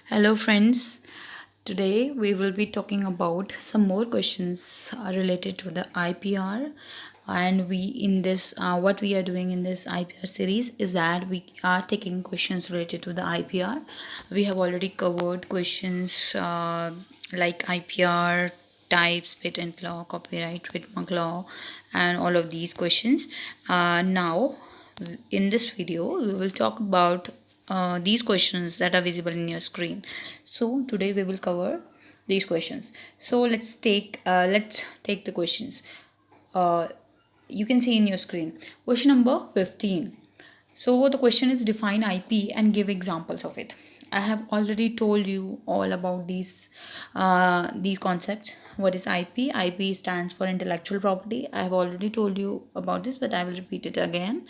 Hello, friends. Today we will be talking about some more questions related to the IPR. And we in this, what we are doing in this IPR series is that we are taking questions related to the IPR. We have already covered questions like IPR types, patent law, copyright, trademark law, and all of these questions. Now, in this video, we will talk about these questions that are visible in your screen. So today we will cover these questions. So let's take the questions. Uh, you can see in your screen. Question number 15. So the question is define IP and give examples of it. I have already told you all about these concepts. What is IP? IP stands for intellectual property. I have already told you about this, but I will repeat it again.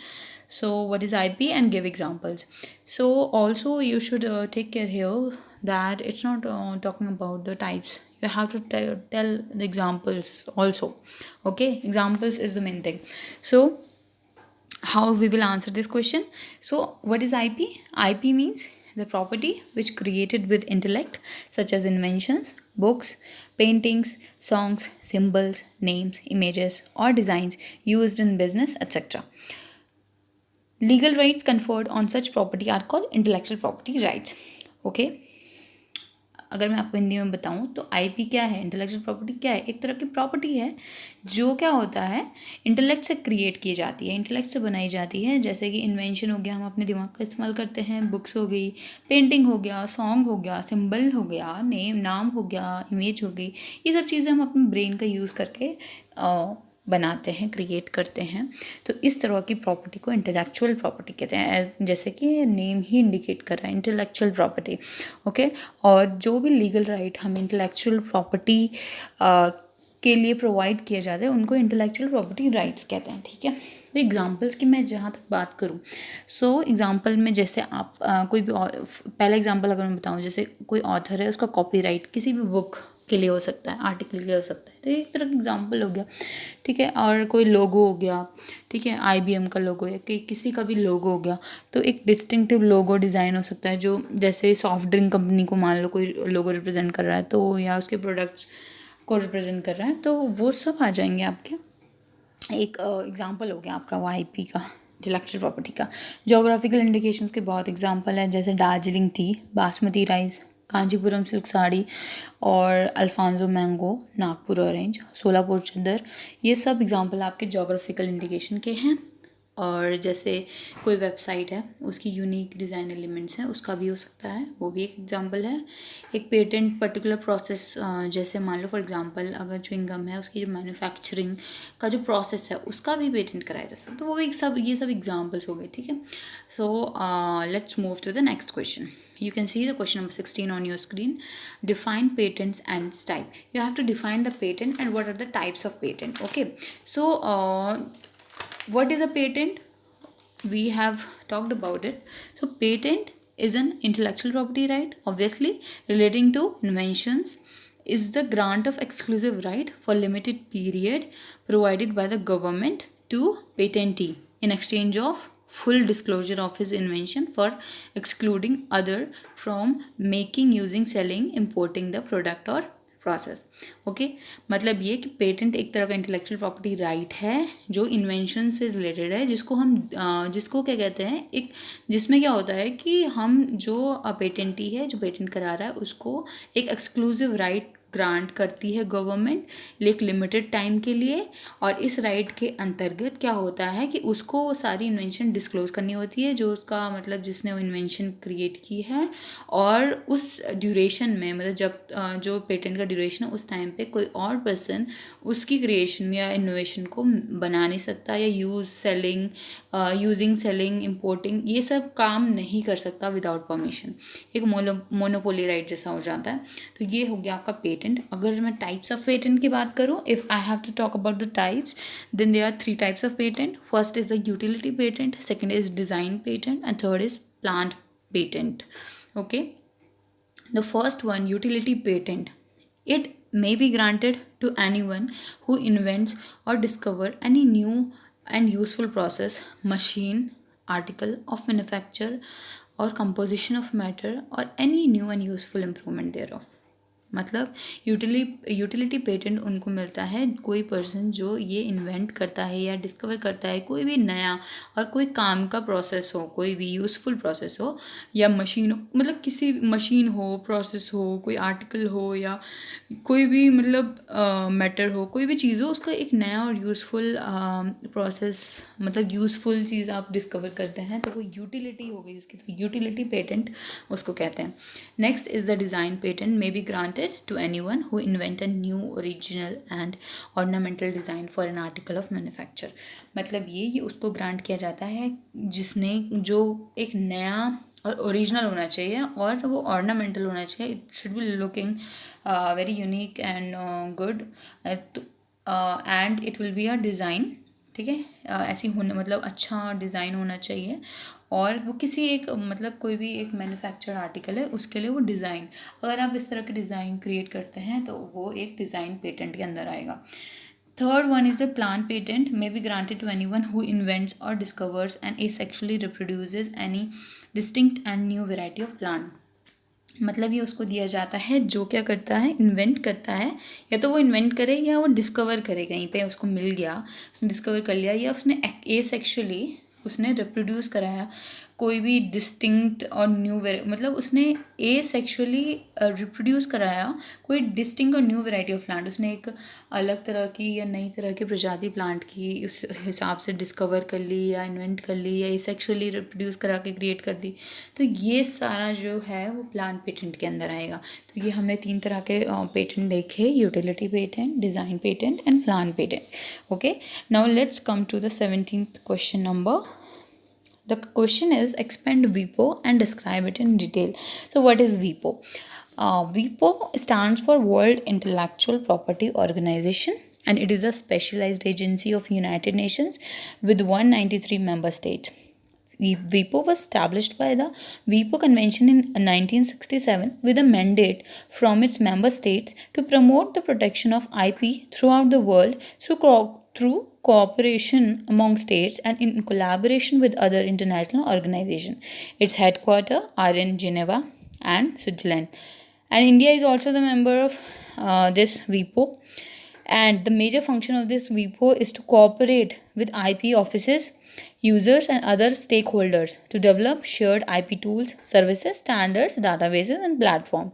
So what is IP and give examples. So also you should take care here that it's not talking about the types. You have to tell the examples also. Okay, examples is the main thing. So how we will answer this question. So what is IP means the property which created with intellect, such as inventions, books, paintings, songs, symbols, names, images, or designs used in business, etc. Legal rights conferred on such property are called intellectual property rights. Okay, अगर मैं आपको हिंदी में बताऊं तो IP क्या है, intellectual property क्या है, एक तरह की प्रॉपर्टी है जो क्या होता है, इंटेलेक्ट से क्रिएट की जाती है, इंटेलेक्ट से बनाई जाती है. जैसे कि इन्वेंशन हो गया, हम अपने दिमाग का इस्तेमाल करते हैं, बुक्स हो गई, पेंटिंग हो गया, सॉन्ग हो गया, सिंबल हो गया, नाम हो गया, इमेज हो गई. ये सब चीज़ें हम अपने ब्रेन का यूज़ करके बनाते हैं, क्रिएट करते हैं. तो इस तरह की प्रॉपर्टी को इंटेलेक्चुअल प्रॉपर्टी कहते हैं, जैसे कि नेम ही इंडिकेट कर रहा है, इंटेलेक्चुअल प्रॉपर्टी. ओके, और जो भी लीगल राइट हम इंटेलेक्चुअल प्रॉपर्टी के लिए प्रोवाइड किए जाते हैं उनको इंटेलेक्चुअल प्रॉपर्टी राइट्स कहते हैं. ठीक है, तो एग्जांपल्स की मैं जहाँ तक बात करूँ, सो एग्जांपल में जैसे आप कोई भी पहला एग्जांपल अगर मैं बताऊँ, जैसे कोई ऑथर है, उसका कॉपीराइट किसी भी बुक के लिए हो सकता है, आर्टिकल के लिए हो सकता है, तो ये एक तरह का एग्जांपल हो गया. ठीक है, और कोई लोगो हो गया, ठीक है, IBM का लोगो या किसी का भी लोगो हो गया, तो एक डिस्टिंक्टिव लोगो डिज़ाइन हो सकता है, जो जैसे सॉफ्ट ड्रिंक कंपनी को मान लो कोई लोगो रिप्रेजेंट कर रहा है, तो या उसके प्रोडक्ट्स को रिप्रेजेंट कर रहा है, तो वो सब आ जाएंगे आपके. एक एग्जांपल हो गया आपका वो IP का, इंटेलेक्चुअल प्रॉपर्टी का. जोग्राफिकल इंडिकेशंस के बहुत एग्जांपल हैं, जैसे Darjeeling tea, basmati rice, Kanchipuram silk sari, और Alphonso mango, Nagpur orange, Solapur चद्दर. ये सब एग्जांपल आपके जोग्राफिकल इंडिकेशन के हैं. और जैसे कोई वेबसाइट है, उसकी यूनिक डिज़ाइन एलिमेंट्स हैं, उसका भी हो सकता है, वो भी एक एग्जांपल है. एक पेटेंट पर्टिकुलर प्रोसेस, जैसे मान लो फॉर एग्जांपल अगर च्युइंगम है, उसकी जो मैन्युफैक्चरिंग का जो प्रोसेस है उसका भी पेटेंट कराया जा सकता है, तो वो एक सब ये सब एग्जांपल्स हो गए. ठीक है, so let's move to the next question. You can see the question number 16 on your screen. Define patents and its type. You have to define the patent and what are the types of patent. Okay, so what is a patent? We have talked about it. So patent is an intellectual property right, obviously relating to inventions, is the grant of exclusive right for limited period provided by the government to patentee in exchange of full disclosure of his invention for excluding other from making, using, selling, importing the product or process. Okay, मतलब ये कि patent एक तरह का intellectual property right है जो invention से related है, जिसको हम जिसको क्या कहते हैं, एक जिसमें क्या होता है कि हम जो पेटेंटी है, जो पेटेंट करा रहा है, उसको एक एक्सक्लूसिव राइट ग्रांट करती है गवर्नमेंट एक लिमिटेड टाइम के लिए. और इस राइट के अंतर्गत क्या होता है कि उसको वो सारी इन्वेंशन डिस्क्लोज करनी होती है, जो उसका मतलब जिसने वो इन्वेंशन क्रिएट की है, और उस ड्यूरेशन में, मतलब जब जो पेटेंट का ड्यूरेशन है उस टाइम पे कोई और पर्सन उसकी क्रिएशन या इनोवेशन को बना नहीं सकता, या यूजिंग, सेलिंग, इम्पोर्टिंग, ये सब काम नहीं कर सकता विदाउट परमिशन. एक मोनोपोली राइट जैसा हो जाता है. तो ये हो गया आपका पेटेंट. अगर मैं टाइप्स ऑफ पेटेंट की बात करूँ, if I have to talk about the types, then there are 3 types of patent. First is the utility patent, second is design patent, and third is plant patent. Okay, the first one, utility patent, it may be granted to anyone who invents or discover any new and useful process, machine, article of manufacture, or composition of matter or any new and useful improvement thereof. मतलब utility patent उनको मिलता है, कोई person जो ये invent करता है या डिस्कवर करता है कोई भी नया और कोई काम का प्रोसेस हो, कोई भी यूज़फुल प्रोसेस हो या मशीन हो, मतलब किसी मशीन हो, प्रोसेस हो, कोई आर्टिकल हो या कोई भी मतलब मैटर हो, कोई भी चीज़ हो, उसका एक नया और यूज़फुल प्रोसेस मतलब यूज़फुल चीज़ आप डिस्कवर करते हैं तो वो यूटिलिटी हो गई उसकी, तो यूटिलिटी पेटेंट उसको कहते हैं. Next is the design patent may be granted to anyone who invent a new original and ornamental design for an article of manufacture. मतलब ये उसको ग्रांट किया जाता है जिसने जो एक नया और ओरिजिनल होना चाहिए और वो ऑर्नामेंटल होना चाहिए. It should be looking very unique and good and it will be a design. ठीक है, ऐसी होने मतलब अच्छा डिज़ाइन होना चाहिए और वो किसी एक मतलब कोई भी एक मैन्युफैक्चर्ड आर्टिकल है उसके लिए वो डिज़ाइन, अगर आप इस तरह के डिज़ाइन क्रिएट करते हैं तो वो एक डिज़ाइन पेटेंट के अंदर आएगा. Third one is the plant patent may be granted to anyone who invents or discovers and asexually reproduces any distinct and new variety of plant. मतलब ये उसको दिया जाता है जो क्या करता है, इन्वेंट करता है, या तो वो इन्वेंट करे या वो डिस्कवर करे, कहीं पे उसको मिल गया, उसने डिस्कवर कर लिया, या उसने एसेक्सुअली उसने रिप्रोड्यूस कराया कोई भी डिस्टिंक्ट और न्यू मतलब उसने एसेक्सुअली रिप्रोड्यूस कराया कोई डिस्टिंक्ट और न्यू वैरायटी ऑफ प्लांट, उसने एक अलग तरह की या नई तरह की प्रजाति प्लांट की उस हिसाब से डिस्कवर कर ली या इन्वेंट कर ली या एसेक्सुअली रिप्रोड्यूस करा के क्रिएट कर दी, तो ये सारा जो है वो प्लांट पेटेंट के अंदर आएगा. तो ये हमने 3 तरह के पेटेंट देखे, utility patent, design patent and plant patent. Okay, now let's come to the 17th question number. The question is expand WIPO and describe it in detail. So what is WIPO? WIPO stands for World Intellectual Property Organization and it is a specialized agency of United Nations with 193 member states. WIPO was established by the WIPO Convention in 1967 with a mandate from its member states to promote the protection of IP throughout the world through cooperation among states and in collaboration with other international organizations. Its headquarters are in Geneva and Switzerland. And India is also the member of this WIPO. And the major function of this WIPO is to cooperate with IP offices, users and other stakeholders to develop shared IP tools, services, standards, databases and platforms.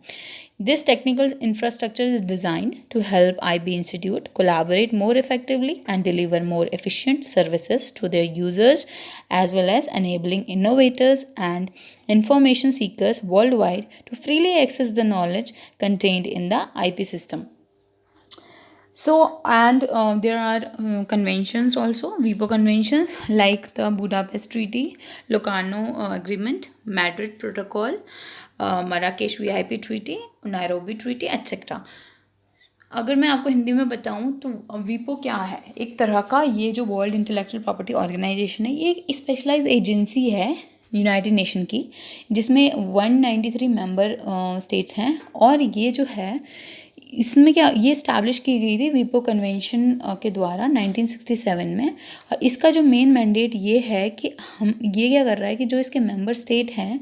This technical infrastructure is designed to help IB Institute collaborate more effectively and deliver more efficient services to their users, as well as enabling innovators and information seekers worldwide to freely access the knowledge contained in the IP system. So, and there are conventions also, WIPO conventions like the Budapest Treaty, Locarno Agreement, Madrid Protocol, Marrakesh VIP Treaty, Nairobi Treaty, etc. अगर मैं आपको हिंदी में बताऊं तो वीपो क्या है, एक तरह का ये जो वर्ल्ड इंटेलेक्चुअल प्रॉपर्टी ऑर्गेनाइजेशन है, ये एक स्पेशलाइज एजेंसी है यूनाइटेड नेशन की जिसमें 193 मेंबर स्टेट्स हैं. और ये जो है इसमें क्या, ये इस्टेब्लिश की गई थी वीपो कन्वेंशन के द्वारा 1967 में. और इसका जो मेन मैंडेट ये है कि हम ये क्या कर रहा है कि जो इसके मेंबर स्टेट हैं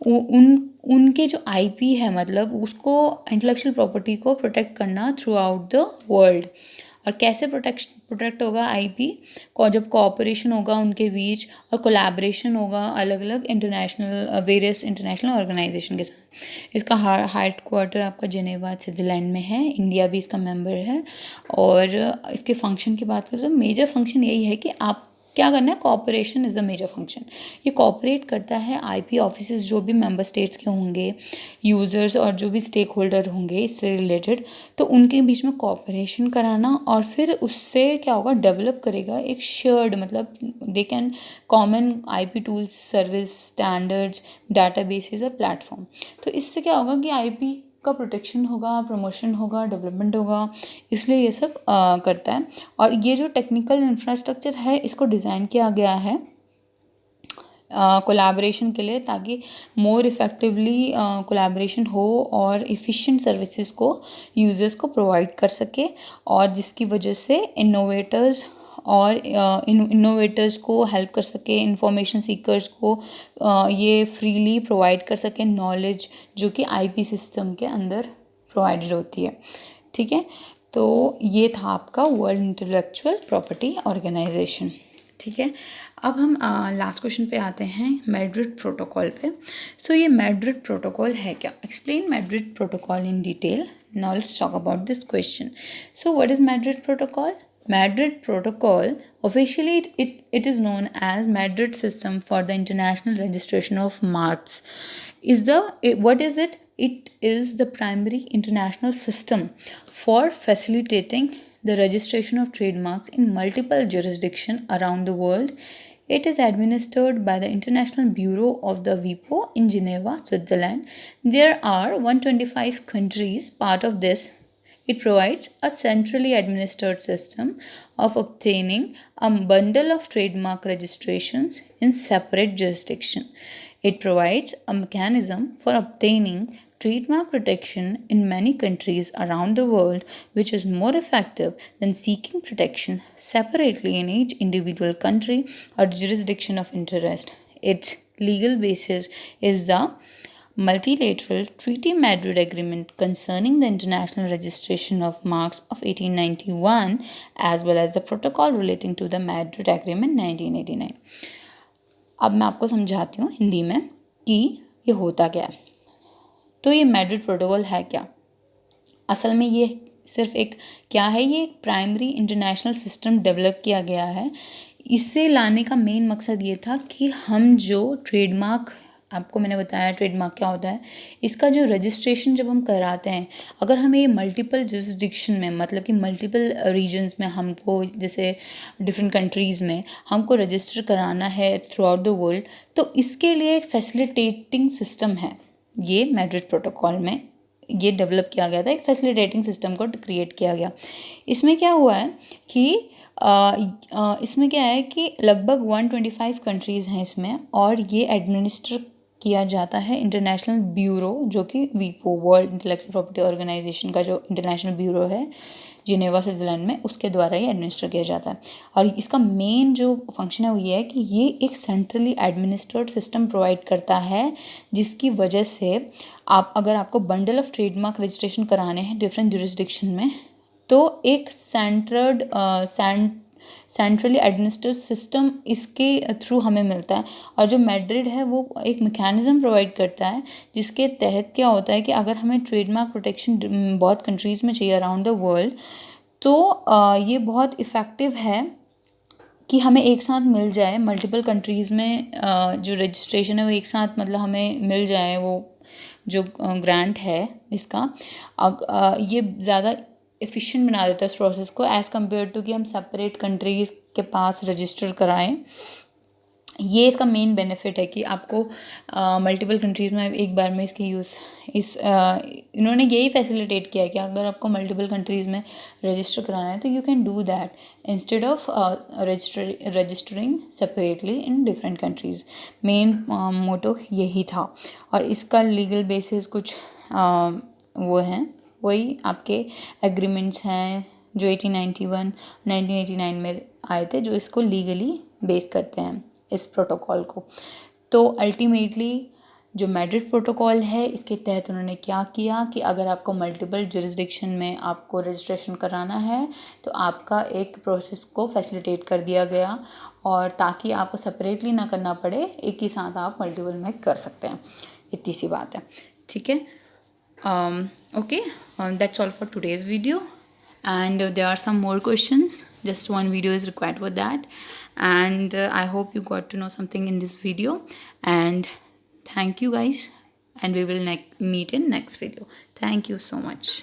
उनके जो आईपी है मतलब उसको इंटेलेक्चुअल प्रॉपर्टी को प्रोटेक्ट करना थ्रू आउट द वर्ल्ड. और कैसे प्रोटेक्ट होगा आईपी को, जब कोऑपरेशन होगा उनके बीच और कोलैबोरेशन होगा अलग अलग इंटरनेशनल वेरियस इंटरनेशनल ऑर्गेनाइजेशन के साथ. इसका हेड क्वार्टर आपका जेनेवा स्विट्जरलैंड में है. इंडिया भी इसका मेंबर है. और इसके फंक्शन की बात करें तो मेजर फंक्शन यही है कि आप क्या करना है, cooperation is the major function. ये कोऑपरेट करता है आईपी ऑफिसेज जो भी मेंबर स्टेट्स के होंगे, यूज़र्स और जो भी स्टेक होल्डर होंगे इससे रिलेटेड, तो उनके बीच में कोऑपरेशन कराना और फिर उससे क्या होगा, डेवलप करेगा एक शेयर्ड मतलब they can common IP tools, service, standards, databases और प्लेटफॉर्म. तो इससे क्या होगा कि आईपी का प्रोटेक्शन होगा, प्रमोशन होगा, डेवलपमेंट होगा, इसलिए ये सब करता है. और ये जो टेक्निकल इंफ्रास्ट्रक्चर है इसको डिज़ाइन किया गया है कोलैबोरेशन के लिए, ताकि मोर इफ़ेक्टिवली कोलैबोरेशन हो और एफिशिएंट सर्विसेज को यूज़र्स को प्रोवाइड कर सके, और जिसकी वजह से इनोवेटर्स और इनोवेटर्स को हेल्प कर सके, इंफॉर्मेशन सीकर्स को ये फ्रीली प्रोवाइड कर सके नॉलेज जो कि आईपी सिस्टम के अंदर प्रोवाइडेड होती है। ठीक है, तो ये था आपका वर्ल्ड इंटेलेक्चुअल प्रॉपर्टी ऑर्गेनाइजेशन। ठीक है, अब हम लास्ट क्वेश्चन पे आते हैं, मैड्रिड प्रोटोकॉल पे। सो ये मैड्रिड प्रोटोकॉल है क्या? Explain Madrid protocol in detail. Now let's talk about this question. So what is Madrid protocol? Madrid Protocol, officially it is known as Madrid System for the International Registration of Marks. What is it? It is the primary international system for facilitating the registration of trademarks in multiple jurisdictions around the world. It is administered by the International Bureau of the WIPO in Geneva, Switzerland. There are 125 countries part of this. It provides a centrally administered system of obtaining a bundle of trademark registrations in separate jurisdictions. It provides a mechanism for obtaining trademark protection in many countries around the world, which is more effective than seeking protection separately in each individual country or jurisdiction of interest. Its legal basis is the multilateral Treaty Madrid Agreement concerning the international registration of marks of 1891 as well as the protocol relating to the Madrid Agreement 1989. अब मैं आपको समझाती हूँ हिंदी में कि ये होता क्या है। तो ये मैड्रिड प्रोटोकॉल है क्या? असल में ये सिर्फ एक क्या है, ये एक प्राइमरी इंटरनेशनल सिस्टम डेवलप किया गया है। इसे लाने का मेन मकसद ये था कि हम जो ट्रेडमार्क, आपको मैंने बताया ट्रेडमार्क क्या होता है, इसका जो रजिस्ट्रेशन जब हम कराते हैं, अगर हमें ये मल्टीपल जुरिस्डिक्शन में, मतलब कि मल्टीपल रीजन्स में हमको, जैसे डिफरेंट कंट्रीज़ में हमको रजिस्टर कराना है थ्रू आउट द वर्ल्ड, तो इसके लिए एक फैसिलिटेटिंग सिस्टम है। ये मैड्रिड प्रोटोकॉल में ये डेवलप किया गया था, एक फैसिलिटेटिंग सिस्टम को क्रिएट किया गया। इसमें क्या हुआ है कि इसमें क्या है कि लगभग 125 कंट्रीज़ हैं इसमें, और ये एडमिनिस्टर किया जाता है इंटरनेशनल ब्यूरो, जो कि वीपो, वर्ल्ड इंटेलेक्चुअल प्रॉपर्टी ऑर्गेनाइजेशन का जो इंटरनेशनल ब्यूरो है जिनेवा स्विट्जरलैंड में, उसके द्वारा ही एडमिनिस्टर किया जाता है। और इसका मेन जो फंक्शन है वो ये है कि ये एक सेंट्रली एडमिनिस्ट्रेड सिस्टम प्रोवाइड करता है, जिसकी वजह से आप, अगर आपको बंडल ऑफ ट्रेडमार्क रजिस्ट्रेशन कराने हैं डिफरेंट जुरिस्डिक्शन में, तो एक सेंट्रली एडमिनिस्ट्रेड सिस्टम इसके थ्रू हमें मिलता है। और जो मैड्रिड है वो एक मैकेनिज़्म प्रोवाइड करता है, जिसके तहत क्या होता है कि अगर हमें ट्रेडमार्क प्रोटेक्शन बहुत कंट्रीज़ में चाहिए अराउंड द वर्ल्ड, तो ये बहुत इफ़ेक्टिव है कि हमें एक साथ मिल जाए मल्टीपल कंट्रीज़ में, जो रजिस्ट्रेशन है वो एक साथ, मतलब हमें मिल जाए वो जो ग्रांट है इसका। ये ज़्यादा एफिशिएंट बना देता है इस प्रोसेस को, एज़ कम्पेयर टू कि हम सेपरेट कंट्रीज़ के पास रजिस्टर कराएं। ये इसका मेन बेनिफिट है कि आपको मल्टीपल कंट्रीज़ में एक बार में इसके इन्होंने यही फैसिलिटेट किया है कि अगर आपको मल्टीपल कंट्रीज़ में रजिस्टर कराना है तो you can do that instead of registering separately in different countries. Main motto यही था। और इसका लीगल बेसिस कुछ वो हैं, वही आपके एग्रीमेंट्स हैं जो 1989 में आए थे, जो इसको लीगली बेस करते हैं इस प्रोटोकॉल को। तो अल्टीमेटली जो मैड्रिड प्रोटोकॉल है, इसके तहत उन्होंने क्या किया कि अगर आपको मल्टीपल जुरिस्डिक्शन में आपको रजिस्ट्रेशन कराना है तो आपका एक प्रोसेस को फैसिलिटेट कर दिया गया, और ताकि आपको सेपरेटली ना करना पड़े, एक ही साथ आप मल्टीपल में कर सकते हैं। इतनी सी बात है, ठीक है। Okay, that's all for today's video, and there are some more questions. Just one video is required for that, and I hope you got to know something in this video, and thank you guys, and we will meet in next video. Thank you so much.